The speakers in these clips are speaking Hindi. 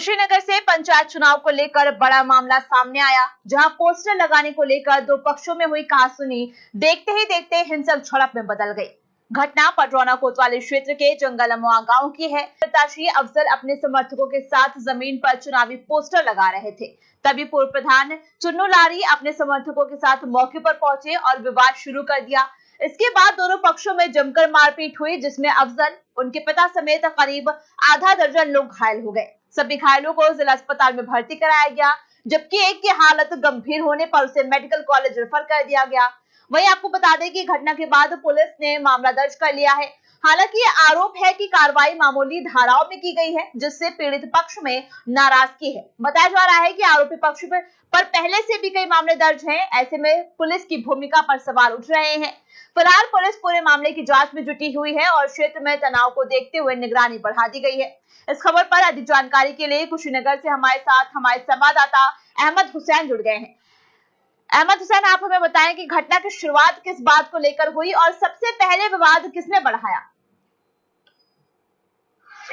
कुशीनगर से पंचायत चुनाव को लेकर बड़ा मामला सामने आया, जहां पोस्टर लगाने को लेकर दो पक्षों में हुई कहासुनी देखते ही देखते हिंसक झड़प में बदल गई। घटना पटरौना कोतवाली क्षेत्र के जंगल अमुआ गांव की है। प्रत्याशी अफजल अपने समर्थकों के साथ जमीन पर चुनावी पोस्टर लगा रहे थे, तभी पूर्व प्रधान चुन्नू लारी अपने समर्थकों के साथ मौके पर पहुंचे और विवाद शुरू कर दिया। इसके बाद दोनों पक्षों में जमकर मारपीट हुई, जिसमें अफजल, उनके पिता समेत करीब आधा दर्जन लोग घायल हो गए। सभी घायलों को जिला अस्पताल में भर्ती कराया गया, जबकि एक की हालत गंभीर होने पर उसे मेडिकल कॉलेज रेफर कर दिया गया। वहीं आपको बता दें कि घटना के बाद पुलिस ने मामला दर्ज कर लिया है। हालांकि ये आरोप है कि कार्रवाई मामूली धाराओं में की गई है, जिससे पीड़ित पक्ष में नाराजगी है। बताया जा रहा है कि आरोपी पक्ष पर पहले से भी कई मामले दर्ज हैं। ऐसे में पुलिस की भूमिका पर सवाल उठ रहे हैं। फिलहाल पुलिस पूरे मामले की जांच में जुटी हुई है और क्षेत्र में तनाव को देखते हुए निगरानी बढ़ा दी गई है। इस खबर पर अधिक जानकारी के लिए कुशीनगर से हमारे साथ हमारे संवाददाता अहमद हुसैन जुड़ गए हैं। अहमद हुसैन, आप हमें बताएं कि घटना की शुरुआत किस बात को लेकर हुई और सबसे पहले विवाद किसने बढ़ाया?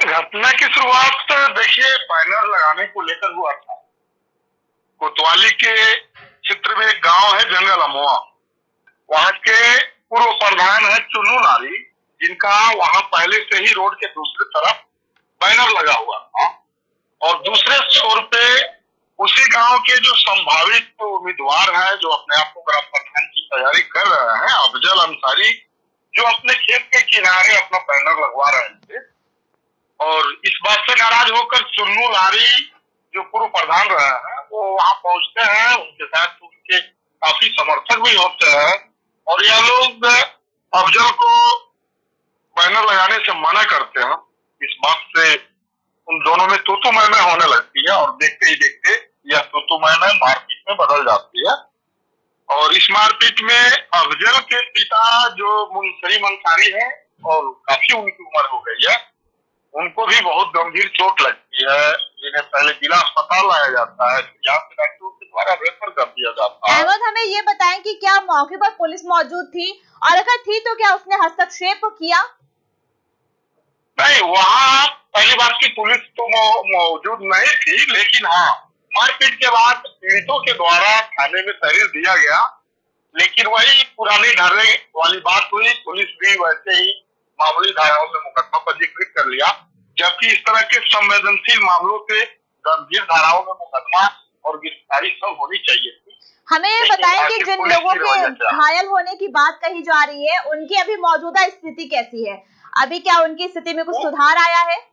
घटना की शुरुआत देखिए बैनर लगाने को लेकर हुआ था। कोतवाली के क्षेत्र में एक गांव है जंगल अमुआ, वहां के पूर्व प्रधान है चुन्नू लारी, जिनका वहां पहले से ही रोड के दूसरी तरफ बैनर लगा हुआ था। और दूसरे छोर पे उसी गांव के जो संभावित उम्मीदवार हैं, जो अपने आप को ग्राम प्रधान की तैयारी कर रहे हैं, अफजल अंसारी, जो अपने खेत के किनारे अपना बैनर लगवा रहे थे। और इस बात से नाराज होकर चुन्नू लारी, जो पूर्व प्रधान रहे हैं, वो वहां पहुंचते हैं। उनके साथ उनके काफी समर्थक भी होते हैं और यह लोग अफजल को बैनर लगाने से मना करते हैं। इस बात से उन दोनों में तू मैं होने लगती है और देखते ही देखते यह तू मैं मारपीट में बदल जाती है। और इस मारपीट में अफजल के पिता, जो मुंसरी अंसारी है और काफी उनकी उम्र हो गई है, उनको भी बहुत गंभीर चोट लगती है, जिन्हें पहले जिला अस्पताल लाया जाता है, यहाँ से डॉक्टरों के द्वारा रेफर कर दिया जाता है। अहमद, हमें ये बताएं कि क्या मौके पर पुलिस मौजूद थी, और अगर थी तो क्या उसने हस्तक्षेप किया? नहीं, वहाँ पहली बात की पुलिस तो मौजूद नहीं थी, लेकिन हाँ, मारपीट के बाद पीड़ितों के द्वारा थाने में तहरीर दिया गया। लेकिन वही पुरानी ढर्रे वाली बात हुई, पुलिस भी वैसे ही मामूली धाराओं में मुकदमा पंजीकृत कर लिया, जबकि इस तरह के संवेदनशील मामलों से गंभीर धाराओं में मुकदमा और गिरफ्तारी सब होनी चाहिए थी। हमें ये बताएं कि जिन लोगों के घायल होने की बात कही जा रही है, उनकी अभी मौजूदा स्थिति कैसी है? अभी क्या उनकी स्थिति में कुछ सुधार आया है?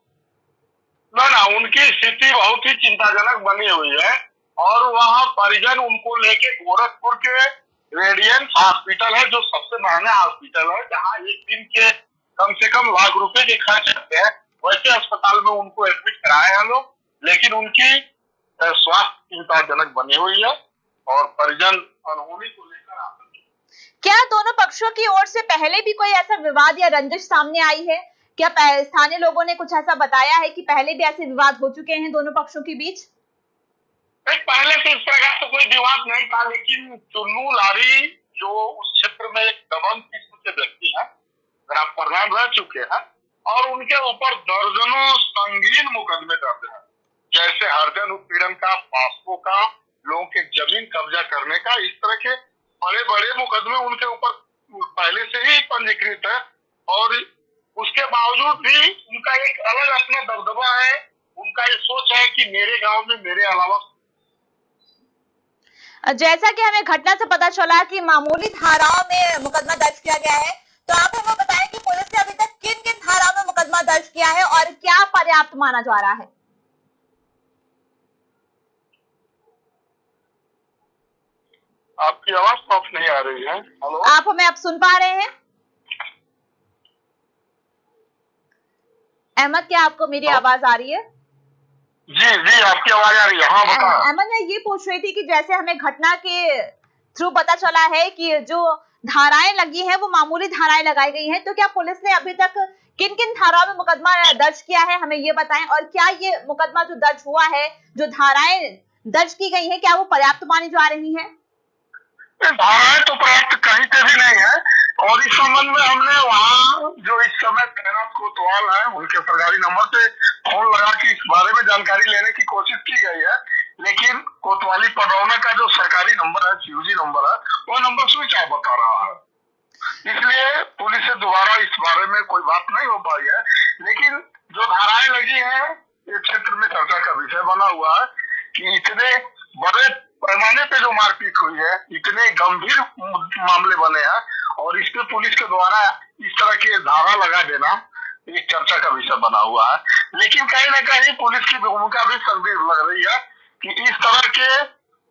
ना, उनकी स्थिति बहुत ही चिंताजनक बनी हुई है और वहाँ परिजन उनको लेके गोरखपुर के रेडियंस हॉस्पिटल है, जो सबसे महंगा हॉस्पिटल है, जहाँ एक दिन के कम से कम लाख रुपए के खर्च करते हैं, वैसे अस्पताल में उनको एडमिट कराए हैं लोग। लेकिन उनकी स्वास्थ्य चिंताजनक बनी हुई है और परिजन अनहोनी को लेकर आतंकित। क्या दोनों पक्षों की ओर से पहले भी कोई ऐसा विवाद या रंजिश सामने आई है? क्या स्थानीय लोगों ने कुछ ऐसा बताया है कि पहले भी ऐसे विवाद हो चुके हैं दोनों पक्षों के बीच? पहले से इस प्रकार तो कोई विवाद नहीं था, लेकिन चुन्नू लारी, जो उस क्षेत्र में एक दबंग किस्म के व्यक्ति हैं, ग्राम प्रधान रह चुके हैं और उनके ऊपर दर्जनों संगीन मुकदमे दर्ज हैं, जैसे हरजन उत्पीड़न का, पास्को का, लोगों के जमीन कब्जा करने का। इस तरह के बड़े बड़े मुकदमे उनके ऊपर पहले से ही पंजीकृत है। और उसके बावजूद भी उनका एक अलग अपना दबदबा है। उनका ये सोच है कि मेरे गांव में मेरे अलावा। जैसा कि हमें घटना से पता चला कि मामूली धाराओं में मुकदमा दर्ज किया गया है, तो आप हमें बताएं कि पुलिस ने अभी तक किन किन धाराओं में मुकदमा दर्ज किया है और क्या पर्याप्त माना जा रहा है? आपकी आवाज साफ नहीं आ रही है। हेलो, आप हमें अब सुन पा रहे हैं? अहमद, क्या आपको मेरी आवाज आ रही है? जी, आपकी आवाज आ रही है। हाँ, बताओ। अहमद, मैं ये पूछ रही थी कि जैसे हमें घटना के थ्रू पता चला है कि जो धाराएं लगी हैं वो मामूली धाराएं लगाई गई हैं, तो क्या पुलिस ने अभी तक किन किन धाराओं में मुकदमा दर्ज किया है, हमें ये बताएं। और क्या ये मुकदमा जो दर्ज हुआ है, जो धाराएं दर्ज की गई हैं, क्या वो पर्याप्त मानी जा रही हैं? धाराएं तो पर्याप्त कहीं से भी नहीं है। और इस संबंध में हमने वहाँ जो इस समय तैनात कोतवाल है, उनके सरकारी नंबर से फोन लगा के इस बारे में जानकारी लेने की कोशिश की गई है, लेकिन कोतवाली पडरौना का जो सरकारी नंबर है, सीयूजी नंबर है, वो नंबर स्विच ऑफ बता रहा है। इसलिए पुलिस से दोबारा इस बारे में कोई बात नहीं हो पाई है। लेकिन जो धाराएं लगी हैं, इस क्षेत्र में चर्चा का विषय बना हुआ है कि इतने बड़े पैमाने पे जो मारपीट हुई है, इतने गंभीर मामले बने हैं और इस पे पुलिस के द्वारा इस तरह की धारा लगा देना एक चर्चा का विषय बना हुआ है। लेकिन कहीं ना कहीं पुलिस की भूमिका भी संदिग्ध लग रही है कि इस तरह के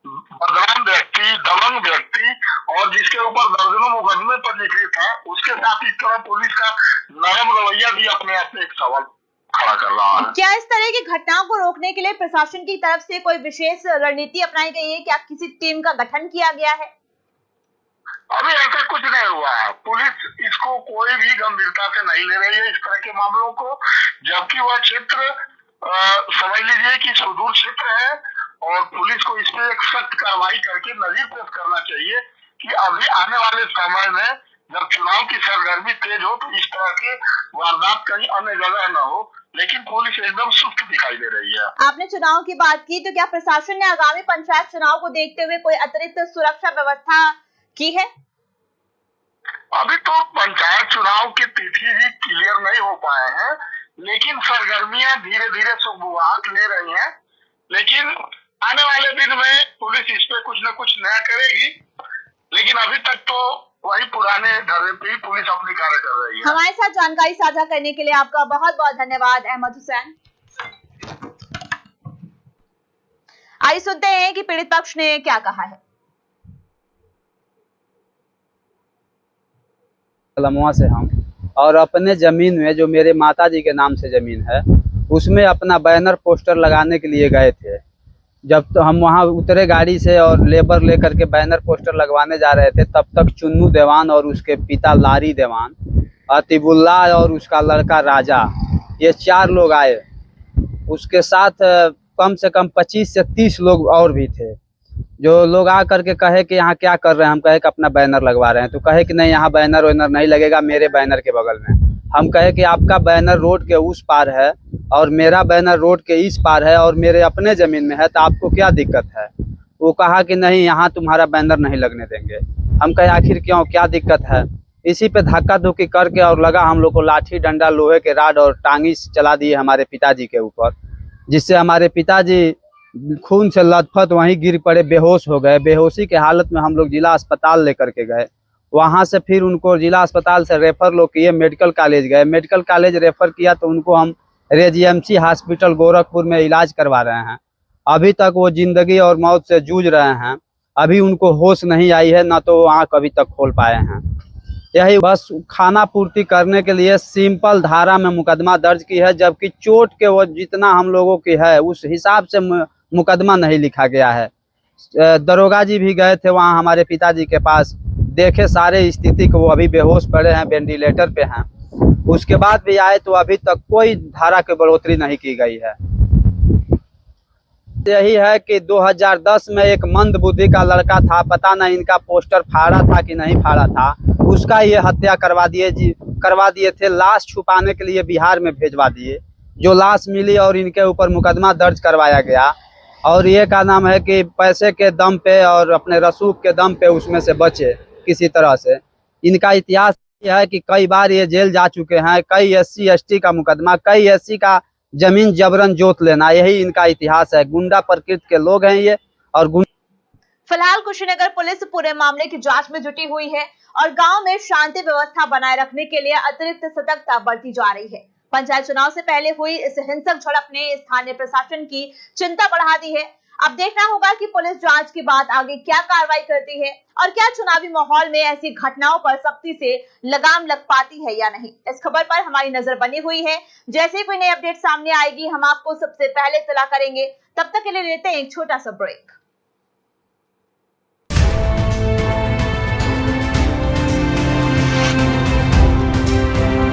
बदनाम व्यक्ति, दबंग व्यक्ति और जिसके ऊपर दर्जनों मुकदमे पंजीकृत है, उसके साथ इस तरह पुलिस का नरम रवैया भी अपने आप में एक सवाल खड़ा कर रहा है। क्या इस तरह की घटनाओं को रोकने के लिए प्रशासन की तरफ से कोई विशेष रणनीति अपनाई गई है? क्या किसी टीम का गठन किया गया है? अभी ऐसा कुछ नहीं हुआ है। पुलिस इसको कोई भी गंभीरता से नहीं ले रही है, इस तरह के मामलों को, जबकि वह क्षेत्र समझ लीजिए कि सुदूर क्षेत्र है और पुलिस को इस पे एक सख्त कार्रवाई करके नजीर पेश करना चाहिए कि अभी आने वाले समय में जब चुनाव की सरगर्मी तेज हो तो इस तरह के वारदात कहीं अन्य जगह न हो। लेकिन पुलिस एकदम सुस्त दिखाई दे रही है। आपने चुनाव की बात की, तो क्या प्रशासन ने आगामी पंचायत चुनाव को देखते हुए कोई अतिरिक्त सुरक्षा व्यवस्था की है? अभी तो पंचायत चुनाव की तिथि ही क्लियर नहीं हो पाए हैं, लेकिन सरगर्मियां धीरे धीरे सुगबुगाहट ले रही हैं। लेकिन आने वाले दिन में पुलिस इस पे कुछ न कुछ नया करेगी, लेकिन अभी तक तो वही पुराने ढर्रे पे ही पुलिस अपनी कार्य कर रही है। हमारे साथ जानकारी साझा करने के लिए आपका बहुत बहुत धन्यवाद अहमद हुसैन। आइए सुनते हैं कि पीड़ित पक्ष ने क्या कहा है। लमुआ से हम और अपने जमीन में जो मेरे माताजी के नाम से जमीन है, उसमें अपना बैनर पोस्टर लगाने के लिए गए थे। जब तो हम वहां उतरे गाड़ी से और लेबर लेकर के बैनर पोस्टर लगवाने जा रहे थे, तब तक चुन्नू देवान और उसके पिता लारी देवान, अतीबुल्ला और उसका लड़का राजा, ये 4 लोग आए। उसके साथ कम से कम 25 से 30 लोग और भी थे। जो लोग आ करके कहे कि यहाँ क्या कर रहे हैं, हम कहे कि अपना बैनर लगवा रहे हैं। तो कहे कि नहीं, यहाँ बैनर वैनर नहीं लगेगा, मेरे बैनर के बगल में। हम कहे कि आपका बैनर रोड के उस पार है और मेरा बैनर रोड के इस पार है और मेरे अपने ज़मीन में है, तो आपको क्या दिक्कत है? वो कहा कि नहीं, यहाँ तुम्हारा बैनर नहीं लगने देंगे। हम कहे आखिर क्यों, क्या दिक्कत है? इसी पे धक्का धुक्की करके और लगा हम लोग को लाठी डंडा, लोहे के राड और टांगी चला दिए हमारे पिताजी के ऊपर, जिससे हमारे पिताजी खून से लथपथ वहीं गिर पड़े, बेहोश हो गए। बेहोशी के हालत में हम लोग जिला अस्पताल लेकर के गए। वहां से फिर उनको जिला अस्पताल से रेफर लोग किए, मेडिकल कॉलेज गए। मेडिकल कॉलेज रेफर किया तो उनको हम रेजीएमसी हॉस्पिटल गोरखपुर में इलाज करवा रहे हैं। अभी तक वो जिंदगी और मौत से जूझ रहे हैं। अभी उनको होश नहीं आई है, ना तो आँख अभी तक खोल पाए हैं। यही बस खाना पूर्ति करने के लिए सिंपल धारा में मुकदमा दर्ज की है, जबकि चोट के वो जितना हम लोगों की है उस हिसाब से मुकदमा नहीं लिखा गया है। दरोगा जी भी गए थे वहाँ हमारे पिताजी के पास, देखे सारे स्थिति को, वो अभी बेहोश पड़े हैं, वेंटिलेटर पे हैं। उसके बाद भी आए तो अभी तक कोई धारा की बढ़ोतरी नहीं की गई है। यही है कि 2010 में एक मंद बुद्धि का लड़का था, पता नहीं इनका पोस्टर फाड़ा था कि नहीं फाड़ा था, उसका ये हत्या करवा दिए थे। लाश छुपाने के लिए बिहार में भेजवा दिए। जो लाश मिली और इनके ऊपर मुकदमा दर्ज करवाया गया, और ये का नाम है कि पैसे के दम पे और अपने रसूख के दम पे उसमें से बचे किसी तरह से। इनका इतिहास यह है कि कई बार ये जेल जा चुके हैं, कई SC ST का मुकदमा, कई SC का जमीन जबरन जोत लेना, यही इनका इतिहास है। गुंडा प्रकृति के लोग हैं ये। और फिलहाल कुशीनगर पुलिस पूरे मामले की जांच में जुटी हुई है और गांव में शांति व्यवस्था बनाए रखने के लिए अतिरिक्त सतर्कता बरती जा रही है। पंचायत चुनाव से पहले हुई इस हिंसक झड़प ने स्थानीय प्रशासन की चिंता बढ़ा दी है। अब देखना होगा कि पुलिस जांच के बाद आगे क्या कार्रवाई करती है और क्या चुनावी माहौल में ऐसी घटनाओं पर सख्ती से लगाम लग पाती है या नहीं। इस खबर पर हमारी नजर बनी हुई है। जैसे ही कोई नई अपडेट सामने आएगी हम आपको सबसे पहले इत्तला करेंगे। तब तक के लिए लेते हैं एक छोटा सा ब्रेक।